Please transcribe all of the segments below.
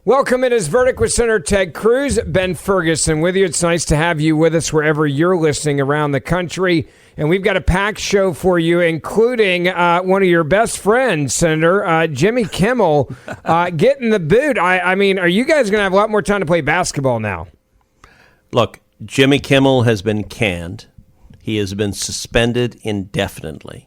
Welcome. It is Verdict with Senator Ted Cruz, Ben Ferguson with you. It's nice to have you with us wherever you're listening around the country. And we've got a packed show for you, including one of your best friends, Senator Jimmy Kimmel, getting the boot. I mean, are you guys going to have a lot more time to play basketball now? Look, Jimmy Kimmel has been canned. He has been suspended indefinitely.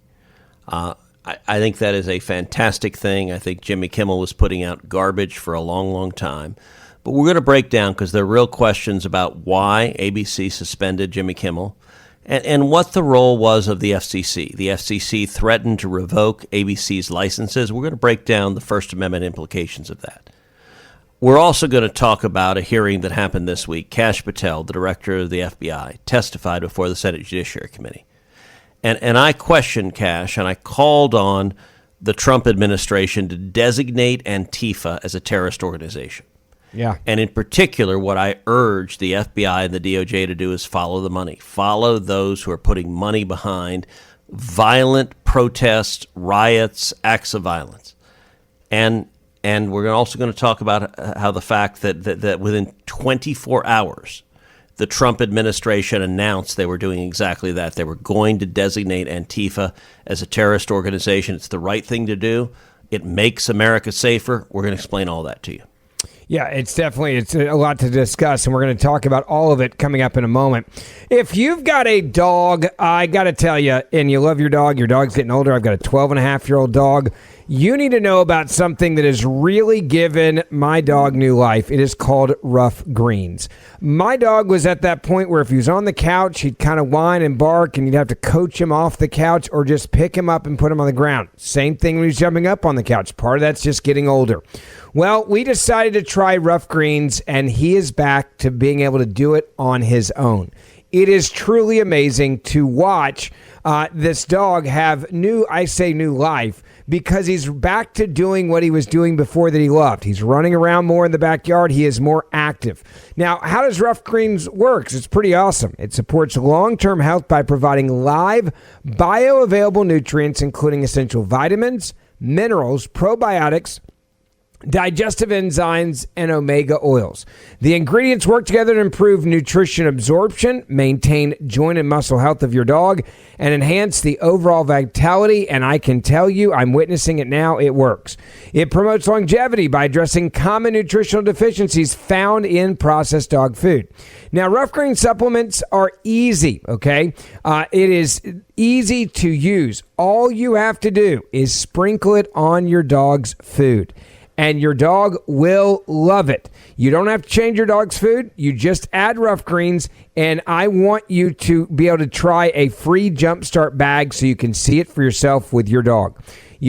I think that is a fantastic thing. I think Jimmy Kimmel was putting out garbage for a long, long time. But we're going to break down, because there are real questions about why ABC suspended Jimmy Kimmel and what the role was of the FCC. The FCC threatened to revoke ABC's licenses. We're going to break down the First Amendment implications of that. We're also going to talk about a hearing that happened this week. Kash Patel, the director of the FBI, testified before the Senate Judiciary Committee. And I questioned Kash, and I called on the Trump administration to designate Antifa as a terrorist organization. Yeah. And in particular, what I urged the FBI and the DOJ to do is follow the money. Follow those who are putting money behind violent protests, riots, acts of violence. And we're also going to talk about how the fact that within 24 hours, the Trump administration announced they were doing exactly that. They were going to designate Antifa as a terrorist organization. It's the right thing to do. It makes America safer. We're going to explain all that to you. Yeah, it's a lot to discuss, and we're going to talk about all of it coming up in a moment. If you've got a dog, I got to tell you, and you love your dog's getting older. I've got a 12-and-a-half-year-old dog. You need to know about something that has really given my dog new life. It is called Rough Greens. My dog was at that point where if he was on the couch, he'd kind of whine and bark, and you'd have to coach him off the couch or just pick him up and put him on the ground. Same thing when he's jumping up on the couch. Part of that's just getting older. Well, we decided to try Rough Greens, and he is back to being able to do it on his own. It is truly amazing to watch this dog have new life, because he's back to doing what he was doing before that he loved. He's running around more in the backyard. He is more active. Now, how does Rough Greens work? It's pretty awesome. It supports long-term health by providing live, bioavailable nutrients, including essential vitamins, minerals, probiotics, digestive enzymes, and omega oils. The ingredients work together to improve nutrition absorption, maintain joint and muscle health of your dog, and enhance the overall vitality. And I can tell you, I'm witnessing it now, it works. It promotes longevity by addressing common nutritional deficiencies found in processed dog food. Now, Rough Green supplements are easy, okay? It is easy to use. All you have to do is sprinkle it on your dog's food, and your dog will love it. You don't have to change your dog's food. You just add Rough Greens, and I want you to be able to try a free Jumpstart bag so you can see it for yourself with your dog.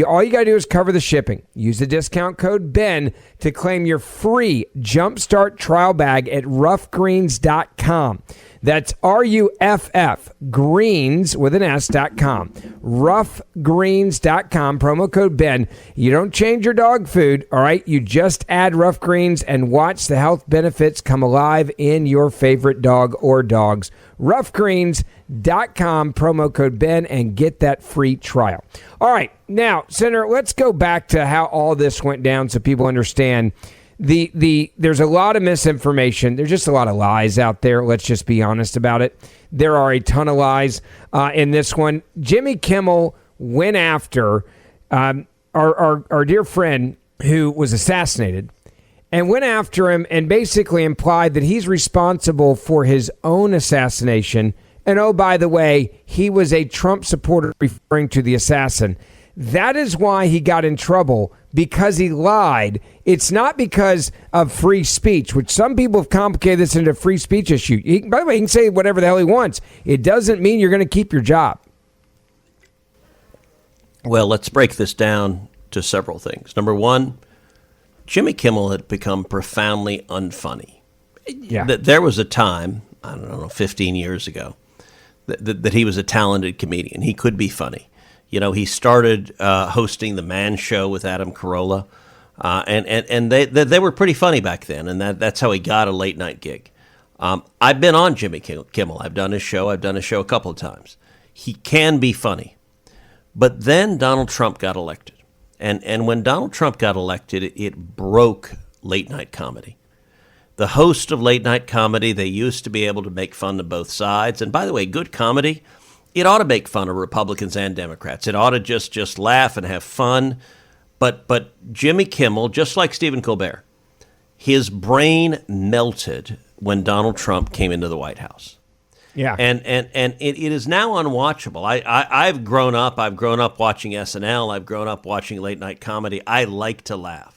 All you got to do is cover the shipping. Use the discount code BEN to claim your free Jumpstart trial bag at roughgreens.com. That's RUFF, greens with an S.com. Roughgreens.com, promo code BEN. You don't change your dog food, all right? You just add Rough Greens and watch the health benefits come alive in your favorite dog or dogs. Roughgreens.com, promo code BEN, and get that free trial. All right, now, Senator, let's go back to how all this went down so people understand. There's a lot of misinformation. There's just a lot of lies out there. Let's just be honest about it. There are a ton of lies in this one. Jimmy Kimmel went after our dear friend who was assassinated, and went after him and basically implied that he's responsible for his own assassination. And oh, by the way, he was a Trump supporter, referring to the assassin. That is why he got in trouble, because he lied. It's not because of free speech, which some people have complicated this into a free speech issue. By the way, he can say whatever the hell he wants. It doesn't mean you're going to keep your job. Well, let's break this down to several things. Number one, Jimmy Kimmel had become profoundly unfunny. Yeah. There was a time, I don't know, 15 years ago, that he was a talented comedian. He could be funny. You know, he started hosting the Man Show with Adam Carolla, and they were pretty funny back then, and that's how he got a late night gig. I've been on Jimmy Kimmel. I've done his show. I've done his show a couple of times. He can be funny. But then Donald Trump got elected. And when Donald Trump got elected, it broke late night comedy. The host of late night comedy, they used to be able to make fun of both sides. And by the way, good comedy, it ought to make fun of Republicans and Democrats. It ought to just laugh and have fun. But Jimmy Kimmel, just like Stephen Colbert, his brain melted when Donald Trump came into the White House. Yeah. And it is now unwatchable. I've grown up watching SNL. I've grown up watching late night comedy. I like to laugh.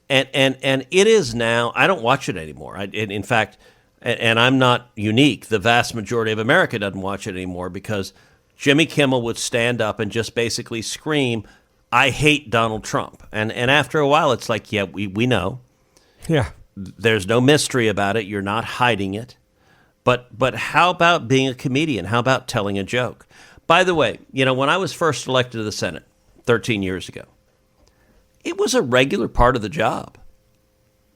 And it is now, I don't watch it anymore. In fact, and I'm not unique, the vast majority of America doesn't watch it anymore because Jimmy Kimmel would stand up and just basically scream, I hate Donald Trump. And after a while, it's like, yeah, we know. Yeah. There's no mystery about it. You're not hiding it. But how about being a comedian? How about telling a joke? By the way, when I was first elected to the Senate 13 years ago, it was a regular part of the job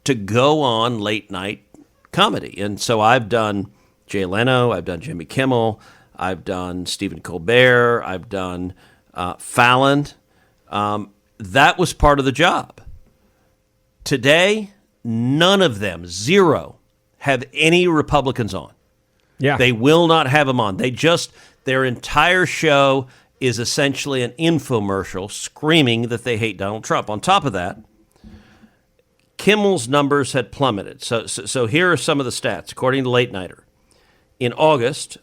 to go on late night comedy. And so I've done Jay Leno, I've done Jimmy Kimmel, I've done Stephen Colbert, I've done Fallon. That was part of the job. Today, none of them, zero, have any Republicans on. Yeah. They will not have them on. Their entire show is essentially an infomercial screaming that they hate Donald Trump. On top of that, Kimmel's numbers had plummeted. So here are some of the stats. According to Late Nighter, in August,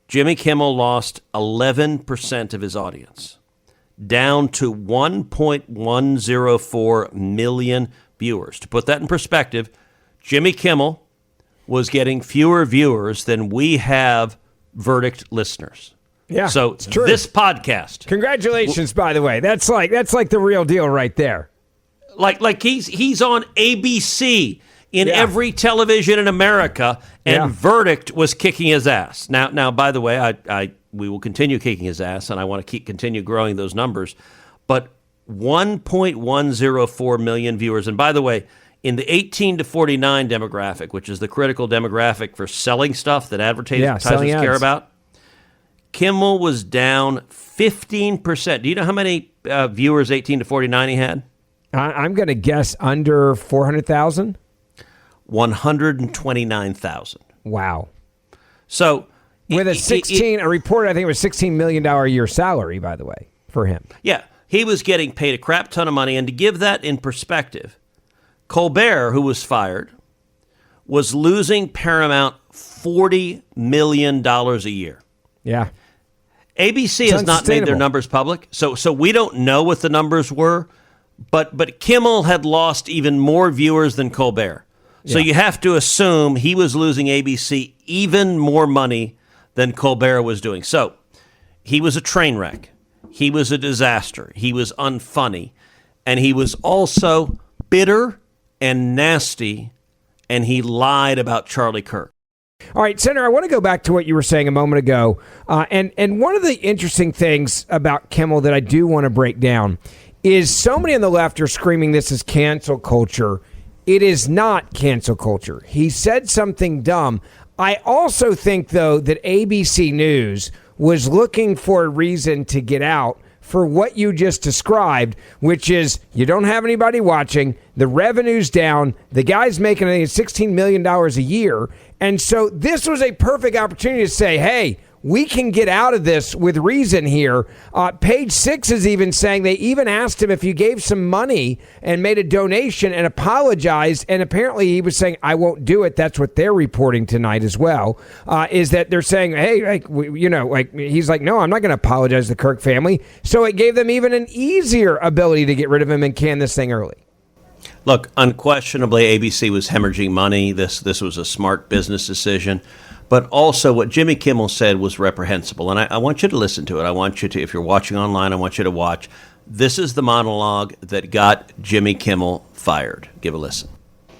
Jimmy Kimmel lost 11% of his audience, down to 1.104 million viewers. To put that in perspective, Jimmy Kimmel was getting fewer viewers than we have Verdict listeners. Yeah, so this podcast. Congratulations, by the way. That's like the real deal right there. Like he's on ABC in every television in America, and Verdict was kicking his ass. Now, by the way, we will continue kicking his ass, and I want to continue growing those numbers. But 1.104 million viewers, and by the way, in the 18 to 49 demographic, which is the critical demographic for selling stuff that advertisers care about, Kimmel was down 15%. Do you know how many viewers 18 to 49 he had? I'm going to guess under 400,000. 129,000. Wow. So with a report, I think it was $16 million a year salary, by the way, for him. Yeah, he was getting paid a crap ton of money. And to give that in perspective, Colbert, who was fired, was losing Paramount $40 million a year. Yeah. ABC has not made their numbers public, so we don't know what the numbers were, but Kimmel had lost even more viewers than Colbert. So you have to assume he was losing ABC even more money than Colbert was doing. So he was a train wreck. He was a disaster. He was unfunny. And he was also bitter and nasty, and he lied about Charlie Kirk. All right, Senator, I want to go back to what you were saying a moment ago. And one of the interesting things about Kimmel that I do want to break down is so many on the left are screaming this is cancel culture. It is not cancel culture. He said something dumb. I also think, though, that ABC News was looking for a reason to get out for what you just described, which is you don't have anybody watching, the revenue's down, the guy's making $16 million a year. And so this was a perfect opportunity to say, hey, we can get out of this with reason here. Page 6 is even saying they even asked him if you gave some money and made a donation and apologized. And apparently he was saying, I won't do it. That's what they're reporting tonight as well, is that they're saying, hey, he's like, no, I'm not going to apologize to the Kirk family. So it gave them even an easier ability to get rid of him and can this thing early. Look, unquestionably, ABC was hemorrhaging money. This was a smart business decision. But also what Jimmy Kimmel said was reprehensible. And I want you to listen to it. I want you to, if you're watching online, I want you to watch. This is the monologue that got Jimmy Kimmel fired. Give a listen.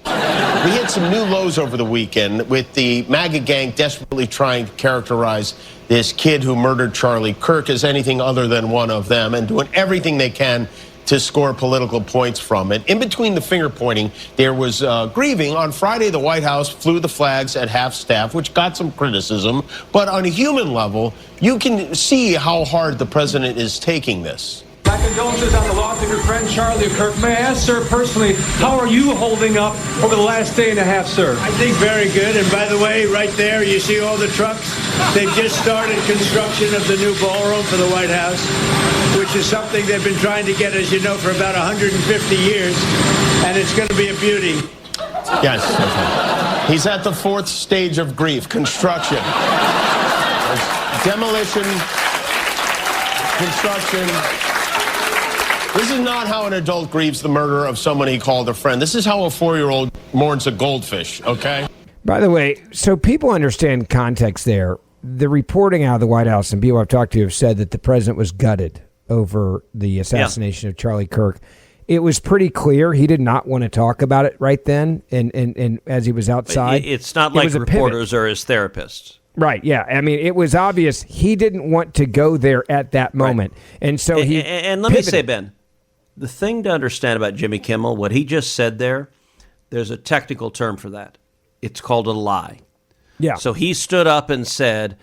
We hit some new lows over the weekend with the MAGA gang desperately trying to characterize this kid who murdered Charlie Kirk as anything other than one of them and doing everything they can to score political points from it. In between the finger pointing, there was grieving. On Friday, the White House flew the flags at half staff, which got some criticism. But on a human level, you can see how hard the president is taking this. My My condolences on the loss of your friend Charlie Kirk. May I ask, sir, personally, how are you holding up over the last day and a half, sir? I think very good. And by the way, right there, you see all the trucks? They've just started construction of the new ballroom for the White House, which is something they've been trying to get, as you know, for about 150 years. And it's going to be a beauty. Yes. Okay. He's at the fourth stage of grief, construction. Demolition, construction. This is not how an adult grieves the murder of someone he called a friend. This is how a 4-year-old mourns a goldfish, okay? By the way, so people understand context there. The reporting out of the White House and people I've talked to have said that the president was gutted over the assassination of Charlie Kirk. It was pretty clear he did not want to talk about it right then and as he was outside. It's not like reporters or his therapists. Right, yeah. I mean, it was obvious he didn't want to go there at that moment. Right. And so he And let me say, Ben, the thing to understand about Jimmy Kimmel, what he just said there's a technical term for that. It's called a lie. Yeah. So he stood up and said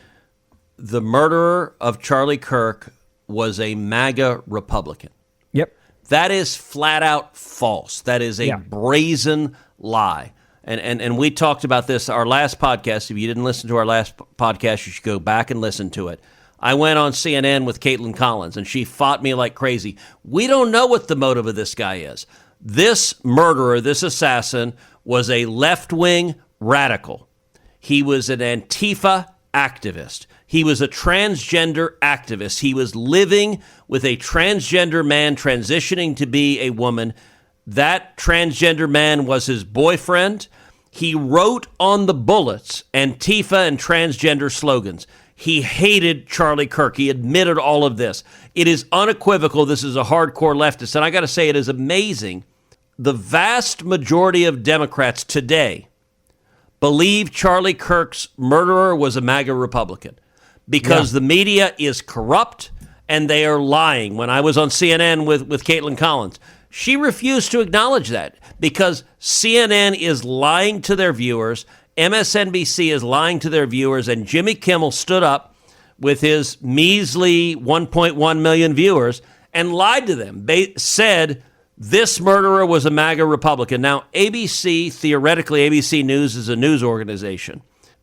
the murderer of Charlie Kirk was a MAGA Republican. Yep. That is flat out false. That is a brazen lie. And we talked about this our last podcast. If you didn't listen to our last podcast, you should go back and listen to it. I went on CNN with Caitlin Collins, and she fought me like crazy. We don't know what the motive of this guy is. This murderer, this assassin, was a left-wing radical. He was an Antifa activist. He was a transgender activist. He was living with a transgender man transitioning to be a woman. That transgender man was his boyfriend. He wrote on the bullets Antifa and transgender slogans. He hated Charlie Kirk. He admitted all of this. It is unequivocal. This is a hardcore leftist. And I got to say, it is amazing. The vast majority of Democrats today believe Charlie Kirk's murderer was a MAGA Republican because the media is corrupt and they are lying. When I was on CNN with Caitlin Collins, she refused to acknowledge that because CNN is lying to their viewers, MSNBC is lying to their viewers, and Jimmy Kimmel stood up with his measly 1.1 million viewers and lied to them. They said this murderer was a MAGA Republican. Now, ABC, theoretically, ABC News is a news organization.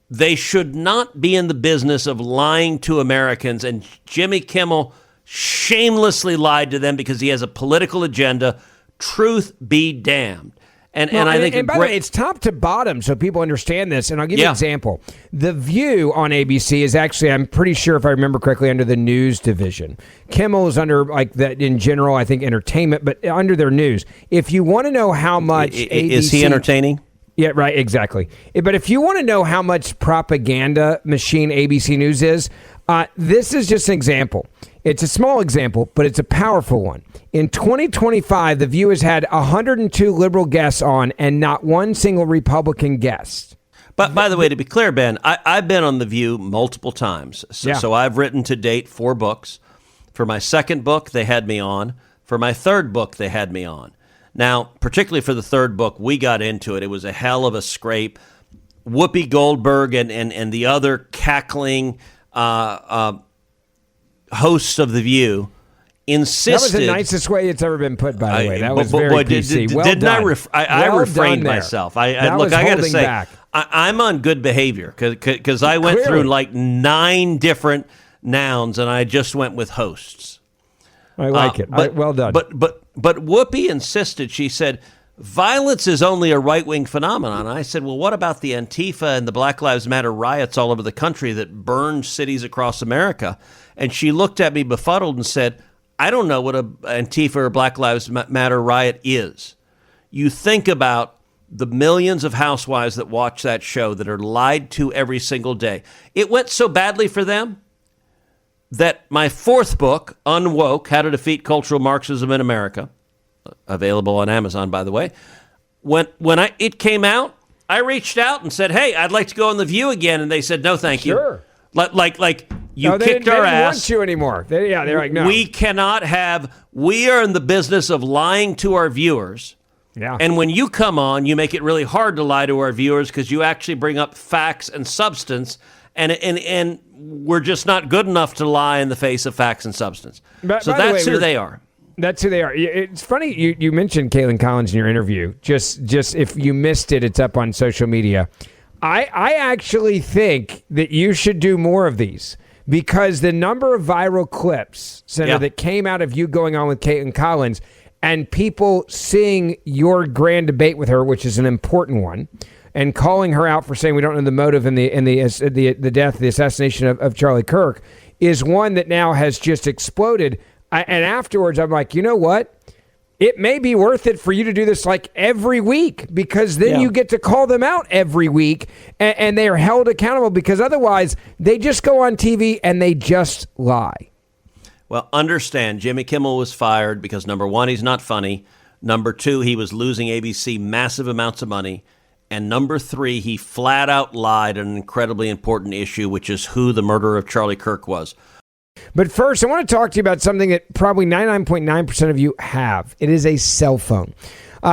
They should not be in the business of lying to Americans, and Jimmy Kimmel shamelessly lied to them because he has a political agenda. Truth be damned. And I think, and by the way, it's top to bottom, so people understand this. And I'll give you an example. The View on ABC is actually, I'm pretty sure if I remember correctly, under the news division. Kimmel is under like that in general, I think entertainment, but under their news. If you want to know how much ABC, is he entertaining? Yeah, right, exactly. But if you want to know how much propaganda machine ABC News is, this is just an example. It's a small example, but it's a powerful one. In 2025, The View has had 102 liberal guests on and not one single Republican guest. But by the way, to be clear, Ben, I've been on The View multiple times. So I've written to date 4 books. For my second book, they had me on. For my third book, they had me on. Now, particularly for the third book, we got into it. It was a hell of a scrape. Whoopi Goldberg and the other cackling hosts of The View insisted. That was the nicest way it's ever been put, by the way. That was very PC. Didn't I refrained myself. I got to say, I'm on good behavior because I went through like 9 different nouns and I just went with hosts. I like it. Well done. But Whoopi insisted. She said, violence is only a right-wing phenomenon. I said, well, what about the Antifa and the Black Lives Matter riots all over the country that burned cities across America? And she looked at me befuddled and said, I don't know what an Antifa or Black Lives Matter riot is. You think about the millions of housewives that watch that show that are lied to every single day. It went so badly for them that my 4th book, Unwoke, How to Defeat Cultural Marxism in America, available on Amazon, by the way, when it came out, I reached out and said, hey, I'd like to go on The View again. And they said, no, thank you. Sure. Like you kicked our ass. They didn't want you anymore. They're like, no. We cannot we are in the business of lying to our viewers. Yeah. And when you come on, you make it really hard to lie to our viewers because you actually bring up facts and substance. And we're just not good enough to lie in the face of facts and substance. So that's who they are. That's who they are. It's funny you mentioned Caitlin Collins in your interview. Just if you missed it, it's up on social media. I actually think that you should do more of these because the number of viral clips, Senator, that came out of you going on with Caitlin Collins and people seeing your grand debate with her, which is an important one, and calling her out for saying we don't know the motive in the death, the assassination of Charlie Kirk, is one that now has just exploded. And afterwards, I'm like, you know what? It may be worth it for you to do this like every week because then you get to call them out every week and they are held accountable because otherwise they just go on TV and they just lie. Well, understand, Jimmy Kimmel was fired because, number one, he's not funny. Number two, he was losing ABC massive amounts of money. And number three, he flat out lied on an incredibly important issue, which is who the murderer of Charlie Kirk was. But first, I want to talk to you about something that probably 99.9% of you have. It is a cell phone.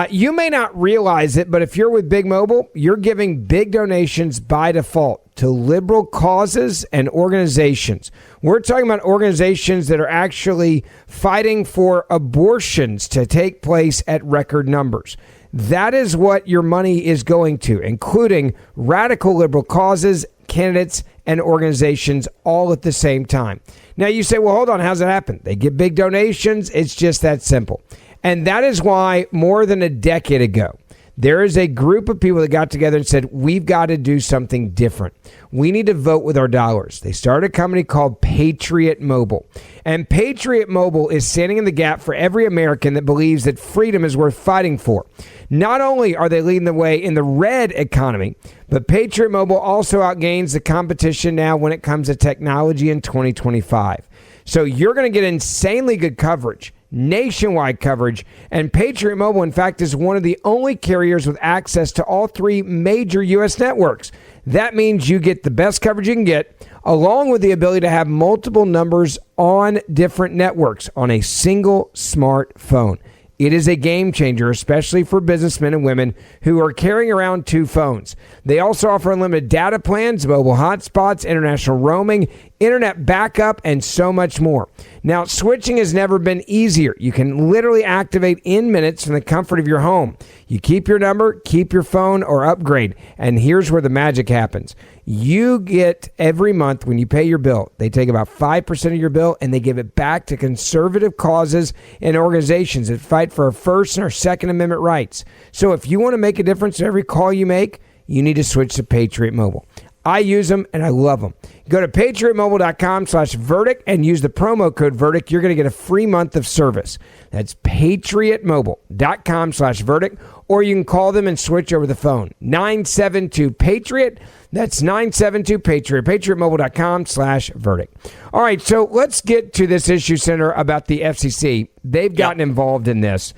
You may not realize it, but if you're with Big Mobile, you're giving big donations by default to liberal causes and organizations. We're talking about organizations that are actually fighting for abortions to take place at record numbers. That is what your money is going to, including radical liberal causes, candidates, and organizations all at the same time. Now you say, well, hold on, how's it happen? They get big donations. It's just that simple. And that is why more than a decade ago, there is a group of people that got together and said, we've got to do something different. We need to vote with our dollars. They started a company called Patriot Mobile. And Patriot Mobile is standing in the gap for every American that believes that freedom is worth fighting for. Not only are they leading the way in the red economy, but Patriot Mobile also outgains the competition now when it comes to technology in 2025. So you're going to get insanely good coverage, nationwide coverage, and Patriot Mobile, in fact, is one of the only carriers with access to all three major U.S. networks. That means you get the best coverage you can get, along with the ability to have multiple numbers on different networks on a single smartphone. It is a game changer, especially for businessmen and women who are carrying around two phones. They also offer unlimited data plans, mobile hotspots, international roaming, internet backup, and so much more. Now, switching has never been easier. You can literally activate in minutes from the comfort of your home. You keep your number, keep your phone, or upgrade. And here's where the magic happens. You get every month when you pay your bill, they take about 5% of your bill and they give it back to conservative causes and organizations that fight for our First and our Second Amendment rights. So if you want to make a difference in every call you make, you need to switch to Patriot Mobile. I use them and I love them. Go to patriotmobile.com/verdict and use the promo code verdict. You're going to get a free month of service. That's patriotmobile.com/verdict, or you can call them and switch over the phone. 972-PATRIOT. That's 972-PATRIOT. patriotmobile.com/verdict. All right, so let's get to this issue, Senator, about the FCC. They've gotten involved in this.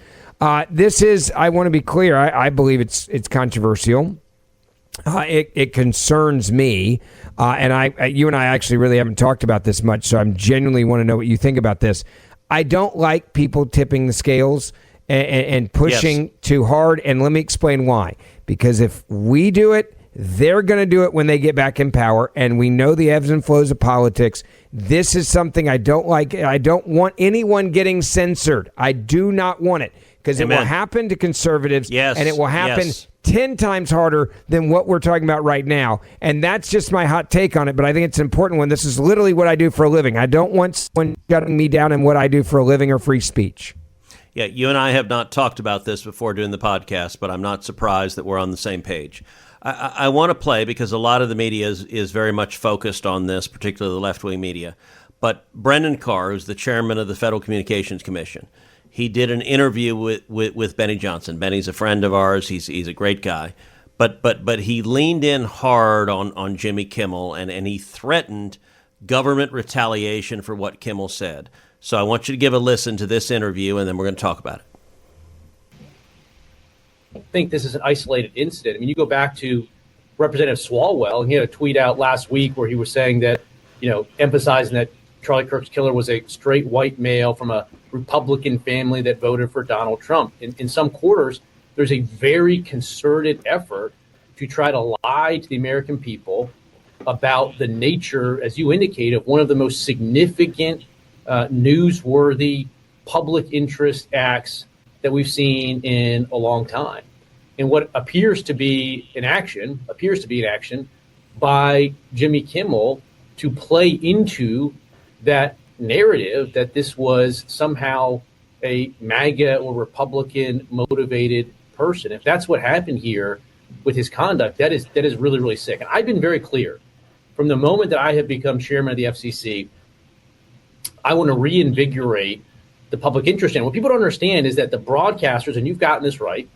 This is, I want to be clear, I believe it's controversial. It concerns me, and you and I actually really haven't talked about this much, so I genuinely want to know what you think about this. I don't like people tipping the scales and pushing too hard, and let me explain why. Because if we do it, they're going to do it when they get back in power, and we know the ebbs and flows of politics. This is something I don't like. I don't want anyone getting censored. I do not want it, because it will happen to conservatives, and it will happen 10 times harder than what we're talking about right now. And that's just my hot take on it, but I think it's an important one. This is literally what I do for a living. I don't want someone shutting me down in what I do for a living or free speech. Yeah, you and I have not talked about this before doing the podcast, but I'm not surprised that we're on the same page. I want to play, because a lot of the media is very much focused on this, particularly the left-wing media. But Brendan Carr, who's the chairman of the Federal Communications Commission, he did an interview with Benny Johnson. Benny's a friend of ours. He's a great guy. But he leaned in hard on Jimmy Kimmel, and he threatened government retaliation for what Kimmel said. So I want you to give a listen to this interview, and then we're going to talk about it. I think this is an isolated incident. I mean, you go back to Representative Swalwell, and he had a tweet out last week where he was saying that, emphasizing that Charlie Kirk's killer was a straight white male from a Republican family that voted for Donald Trump. In some quarters, there's a very concerted effort to try to lie to the American people about the nature, as you indicate, of one of the most significant, newsworthy public interest acts that we've seen in a long time. And what appears to be an action by Jimmy Kimmel to play into that narrative that this was somehow a MAGA or Republican motivated person. If that's what happened here with his conduct, that is really, really sick. And I've been very clear from the moment that I have become chairman of the FCC, I want to reinvigorate the public interest. And what people don't understand is that the broadcasters, and you've gotten this right,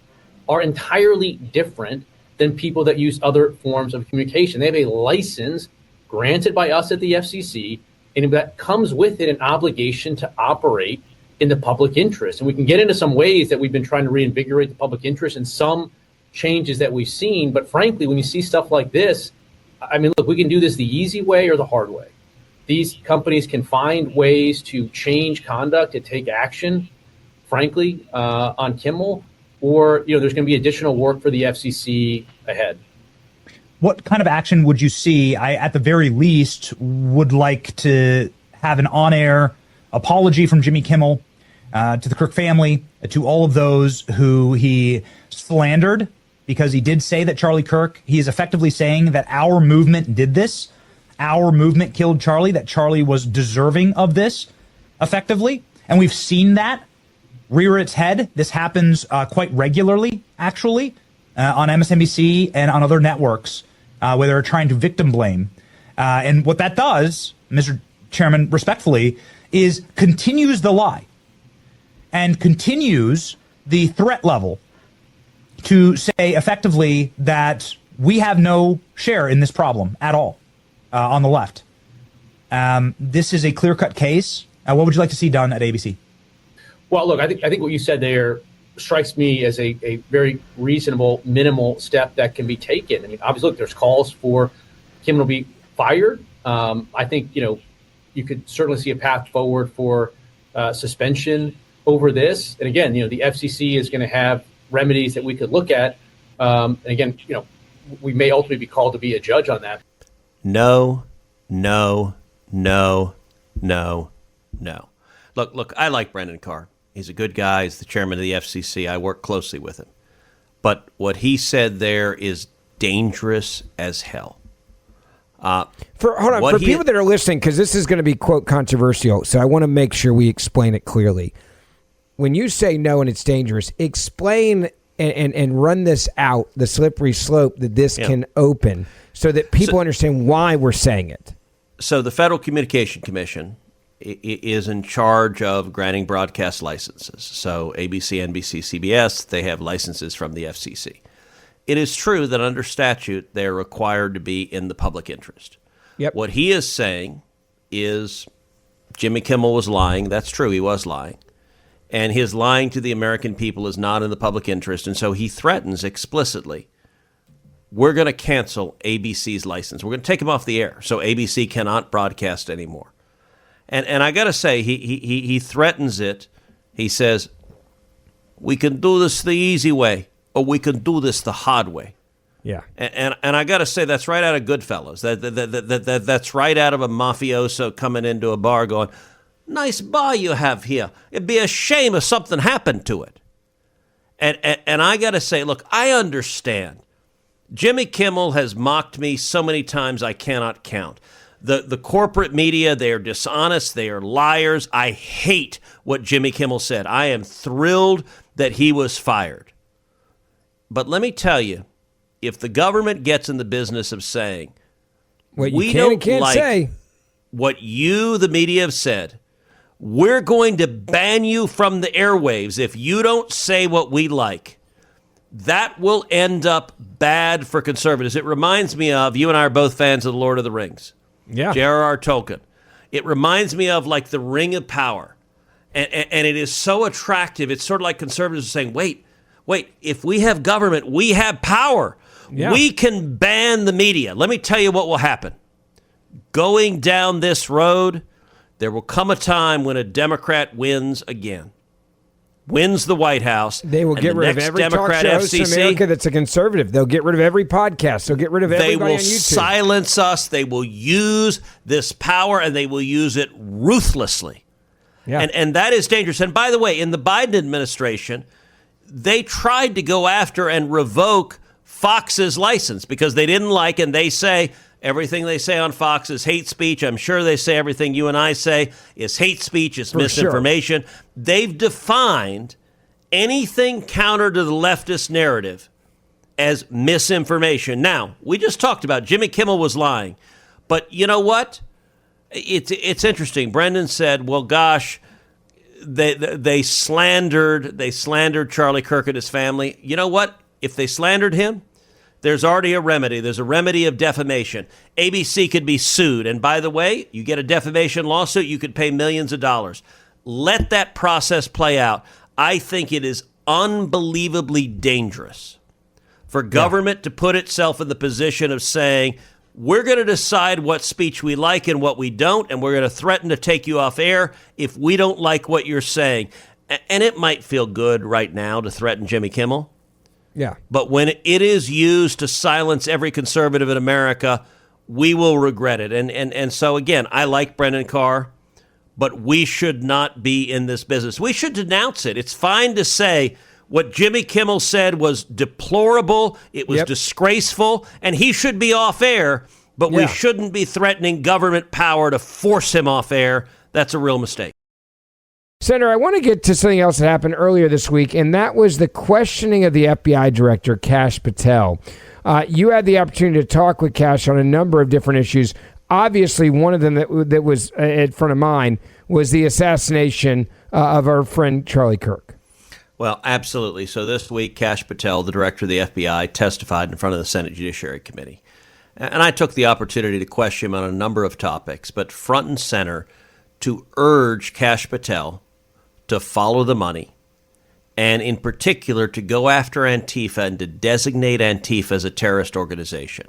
are entirely different than people that use other forms of communication. They have a license granted by us at the FCC, and that comes with it an obligation to operate in the public interest. And we can get into some ways that we've been trying to reinvigorate the public interest and some changes that we've seen. But frankly, when you see stuff like this, I mean, look, we can do this the easy way or the hard way. These companies can find ways to change conduct, to take action, frankly, on Kimmel, or there's going to be additional work for the FCC ahead. What kind of action would you see? I, at the very least, would like to have an on-air apology from Jimmy Kimmel to the Kirk family, to all of those who he slandered, because he did say that Charlie Kirk, he is effectively saying that our movement did this. Our movement killed Charlie, that Charlie was deserving of this, effectively. And we've seen that rear its head. This happens quite regularly, actually, on MSNBC and on other networks where they're trying to victim blame. And what that does, Mr. Chairman, respectfully, is continues the lie and continues the threat level to say effectively that we have no share in this problem at all. On the left. This is a clear-cut case. What would you like to see done at ABC? Well, look, I think what you said there strikes me as a very reasonable, minimal step that can be taken. I mean, obviously, look, there's calls for Kimmel to be fired. I think, you could certainly see a path forward for suspension over this. And again, the FCC is going to have remedies that we could look at. And again, we may ultimately be called to be a judge on that. No. Look, I like Brendan Carr. He's a good guy. He's the chairman of the FCC. I work closely with him. But what he said there is dangerous as hell. For people that are listening, because this is going to be, quote, controversial, so I want to make sure we explain it clearly. When you say no and it's dangerous, explain and run this out, the slippery slope that this can open, so that people understand why we're saying it. So the Federal Communication Commission is in charge of granting broadcast licenses. So ABC, NBC, CBS, they have licenses from the FCC. It is true that under statute, they're required to be in the public interest. Yep. What he is saying is Jimmy Kimmel was lying. That's true. He was lying. And his lying to the American people is not in the public interest. And so he threatens explicitly, we're going to cancel ABC's license. We're going to take him off the air so ABC cannot broadcast anymore. And I got to say, he threatens it. He says, we can do this the easy way, or we can do this the hard way. Yeah. And I got to say, that's right out of Goodfellas. That's right out of a mafioso coming into a bar going, nice bar you have here. It'd be a shame if something happened to it. And I got to say, look, I understand. Jimmy Kimmel has mocked me so many times I cannot count. The corporate media, they are dishonest. They are liars. I hate what Jimmy Kimmel said. I am thrilled that he was fired. But let me tell you, if the government gets in the business of saying, what you we can and don't can't like say what you, the media, have said, we're going to ban you from the airwaves if you don't say what we like. That will end up bad for conservatives. It reminds me of, you and I are both fans of The Lord of the Rings. Yeah. J.R.R. Tolkien. It reminds me of like the Ring of Power. And it is so attractive. It's sort of like conservatives are saying, wait, if we have government, we have power. Yeah. We can ban the media. Let me tell you what will happen. Going down this road, there will come a time when a Democrat wins again. Wins the White House. They will get rid of every Democrat talk show host in America that's a conservative. They'll get rid of every podcast. They'll get rid of everybody on YouTube. They will silence us. They will use this power, and they will use it ruthlessly. Yeah. And that is dangerous. And by the way, in the Biden administration, they tried to go after and revoke Fox's license because they didn't like, and they say everything they say on Fox is hate speech. I'm sure they say everything you and I say is hate speech, is misinformation. Sure. They've defined anything counter to the leftist narrative as misinformation. Now, we just talked about Jimmy Kimmel was lying. But you know what? It's interesting. Brendan said, well, gosh, they slandered Charlie Kirk and his family. You know what? If they slandered him, there's already a remedy. There's a remedy of defamation. ABC could be sued. And by the way, you get a defamation lawsuit, you could pay millions of dollars. Let that process play out. I think it is unbelievably dangerous for government to put itself in the position of saying, we're going to decide what speech we like and what we don't, and we're going to threaten to take you off air if we don't like what you're saying. And it might feel good right now to threaten Jimmy Kimmel. Yeah. But when it is used to silence every conservative in America, we will regret it. And so, again, I like Brendan Carr, but we should not be in this business. We should denounce it. It's fine to say what Jimmy Kimmel said was deplorable, it was disgraceful, and he should be off air, but we shouldn't be threatening government power to force him off air. That's a real mistake. Senator, I want to get to something else that happened earlier this week, and that was the questioning of the FBI director, Kash Patel. You had the opportunity to talk with Kash on a number of different issues. Obviously, one of them that was in front of mine was the assassination of our friend Charlie Kirk. Well, absolutely. So this week, Kash Patel, the director of the FBI, testified in front of the Senate Judiciary Committee. And I took the opportunity to question him on a number of topics, but front and center to urge Kash Patel to follow the money, and in particular to go after Antifa and to designate Antifa as a terrorist organization.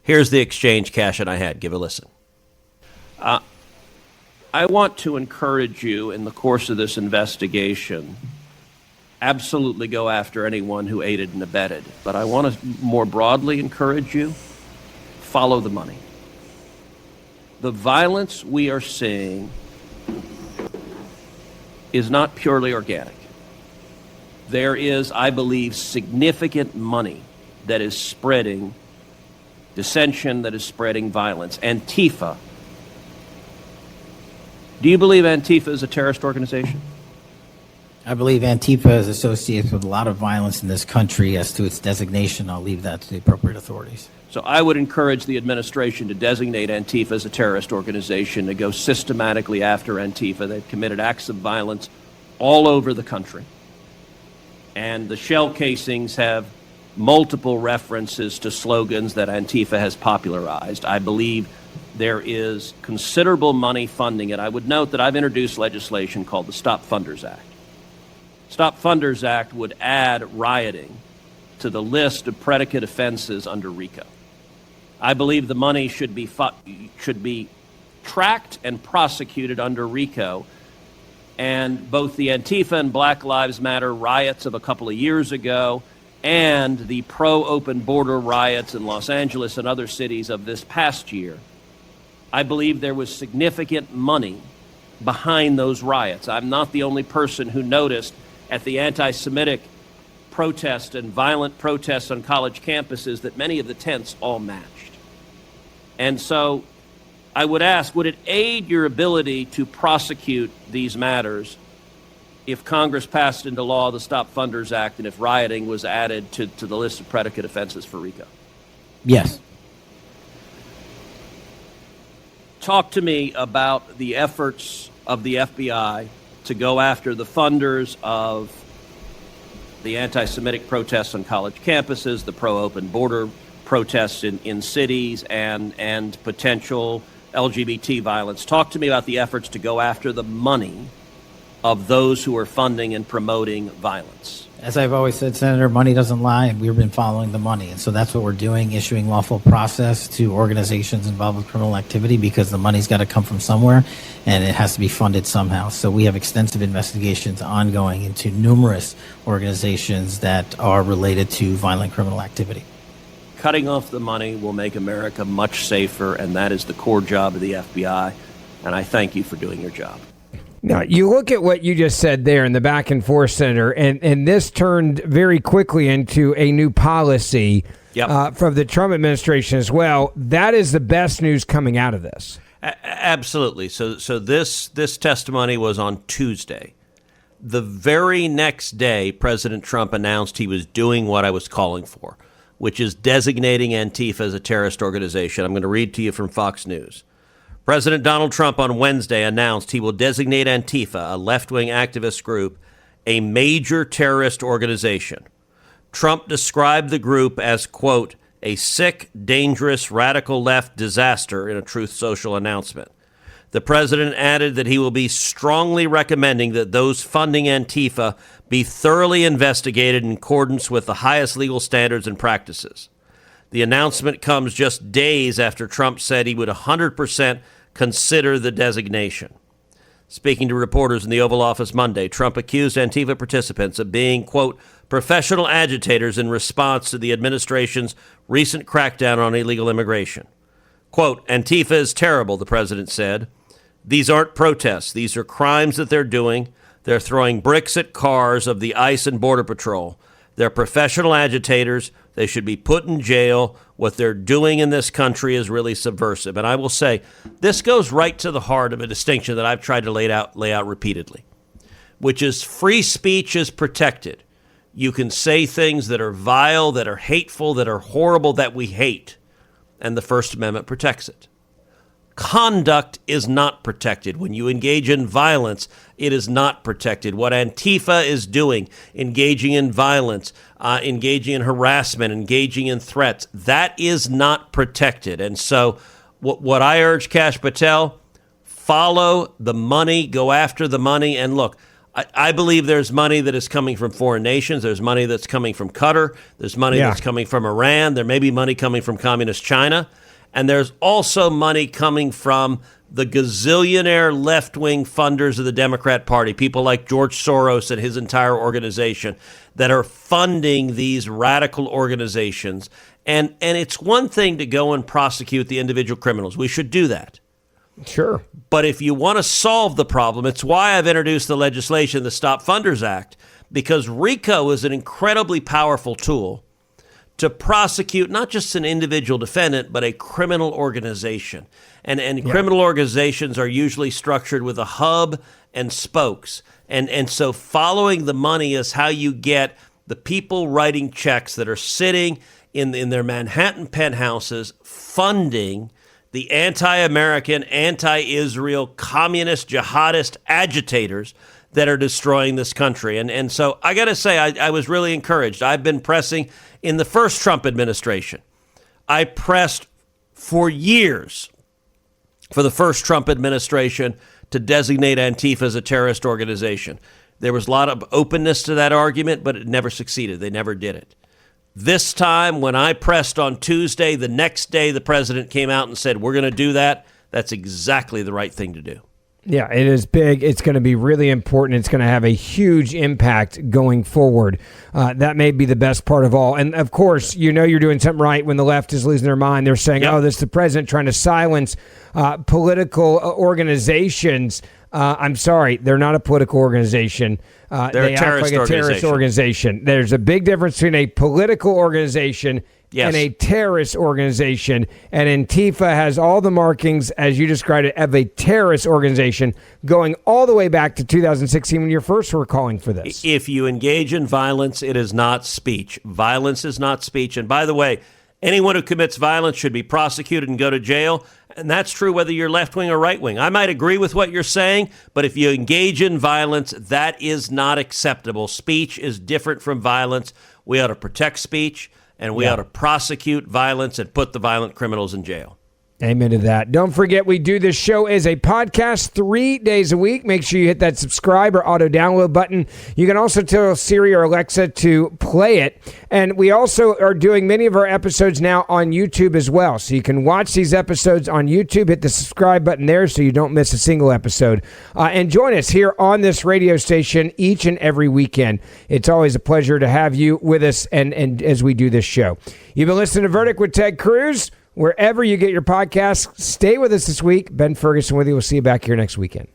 Here's the exchange Kash and I had. Give a listen. I want to encourage you in the course of this investigation, absolutely go after anyone who aided and abetted. But I want to more broadly encourage you, follow the money. The violence we are seeing is not purely organic. There is, I believe, significant money that is spreading dissension, that is spreading violence. Antifa. Do you believe Antifa is a terrorist organization? I believe Antifa is associated with a lot of violence in this country. As to its designation, I'll leave that to the appropriate authorities. So I would encourage the administration to designate Antifa as a terrorist organization, to go systematically after Antifa. They've committed acts of violence all over the country. And the shell casings have multiple references to slogans that Antifa has popularized. I believe there is considerable money funding it. I would note that I've introduced legislation called the Stop Funders Act. Stop Funders Act would add rioting to the list of predicate offenses under RICO. I believe the money should be tracked and prosecuted under RICO. And both the Antifa and Black Lives Matter riots of a couple of years ago and the pro-open border riots in Los Angeles and other cities of this past year, I believe there was significant money behind those riots. I'm not the only person who noticed at the anti-Semitic protests and violent protests on college campuses that many of the tents all matched. And so I would ask, would it aid your ability to prosecute these matters if Congress passed into law the Stop Funders Act and if rioting was added to the list of predicate offenses for RICO? Yes. Talk to me about the efforts of the FBI to go after the funders of the anti-Semitic protests on college campuses, the pro-open border protests in cities, and potential LGBT violence. Talk to me about the efforts to go after the money of those who are funding and promoting violence. As I've always said, Senator, money doesn't lie, and we've been following the money. And so that's what we're doing, issuing lawful process to organizations involved with criminal activity, because the money's got to come from somewhere, and it has to be funded somehow. So we have extensive investigations ongoing into numerous organizations that are related to violent criminal activity. Cutting off the money will make America much safer, and that is the core job of the FBI. And I thank you for doing your job. Now, you look at what you just said there in the back and forth, Senator, and this turned very quickly into a new policy from the Trump administration as well. That is the best news coming out of this. Absolutely. So this testimony was on Tuesday. The very next day, President Trump announced he was doing what I was calling for, which is designating Antifa as a terrorist organization. I'm going to read to you from Fox News. President Donald Trump on Wednesday announced he will designate Antifa, a left-wing activist group, a major terrorist organization. Trump described the group as, quote, a sick, dangerous, radical left disaster in a Truth Social announcement. The president added that he will be strongly recommending that those funding Antifa be thoroughly investigated in accordance with the highest legal standards and practices. The announcement comes just days after Trump said he would 100% consider the designation. Speaking to reporters in the Oval Office Monday, Trump accused Antifa participants of being, quote, professional agitators in response to the administration's recent crackdown on illegal immigration. Quote, Antifa is terrible, the president said. These aren't protests. These are crimes that they're doing. They're throwing bricks at cars of the ICE and Border Patrol. They're professional agitators. They should be put in jail. What they're doing in this country is really subversive. And I will say, this goes right to the heart of a distinction that I've tried to lay out repeatedly, which is free speech is protected. You can say things that are vile, that are hateful, that are horrible, that we hate, and the First Amendment protects it. Conduct is not protected. When you engage in violence, it is not protected. What Antifa is doing, engaging in violence, engaging in harassment, engaging in threats, that is not protected. And so what I urge Kash Patel, follow the money, go after the money. And look, I believe there's money that is coming from foreign nations. There's money that's coming from Qatar. There's money that's coming from Iran. There may be money coming from communist China. And there's also money coming from the gazillionaire left-wing funders of the Democrat Party, people like George Soros and his entire organization that are funding these radical organizations. And it's one thing to go and prosecute the individual criminals. We should do that. Sure. But if you want to solve the problem, it's why I've introduced the legislation, the Stop Funders Act, because RICO is an incredibly powerful tool to prosecute not just an individual defendant, but a criminal organization. And criminal organizations are usually structured with a hub and spokes. And so following the money is how you get the people writing checks that are sitting in their Manhattan penthouses funding the anti-American, anti-Israel, communist, jihadist agitators that are destroying this country. And so I got to say, I was really encouraged. I've been pressing in the first Trump administration. I pressed for years for the first Trump administration to designate Antifa as a terrorist organization. There was a lot of openness to that argument, but it never succeeded. They never did it. This time, when I pressed on Tuesday, the next day the president came out and said, we're going to do that. That's exactly the right thing to do. Yeah, it is big. It's going to be really important. It's going to have a huge impact going forward. That may be the best part of all. And, of course, you know you're doing something right when the left is losing their mind. They're saying, oh, this is the president trying to silence political organizations. I'm sorry, they're not a political organization. They're they act like a terrorist organization. There's a big difference between a political organization and a terrorist organization. And Antifa has all the markings, as you described it, of a terrorist organization going all the way back to 2016 when you first were calling for this. If you engage in violence, it is not speech. Violence is not speech. And by the way, anyone who commits violence should be prosecuted and go to jail. And that's true whether you're left-wing or right-wing. I might agree with what you're saying, but if you engage in violence, that is not acceptable. Speech is different from violence. We ought to protect speech, and we ought to prosecute violence and put the violent criminals in jail. Amen to that. Don't forget, we do this show as a podcast 3 days a week. Make sure you hit that subscribe or auto download button. You can also tell Siri or Alexa to play it. And we also are doing many of our episodes now on YouTube as well. So you can watch these episodes on YouTube. Hit the subscribe button there so you don't miss a single episode. And join us here on this radio station each and every weekend. It's always a pleasure to have you with us and as we do this show. You've been listening to Verdict with Ted Cruz. Wherever you get your podcasts, stay with us this week. Ben Ferguson with you. We'll see you back here next weekend.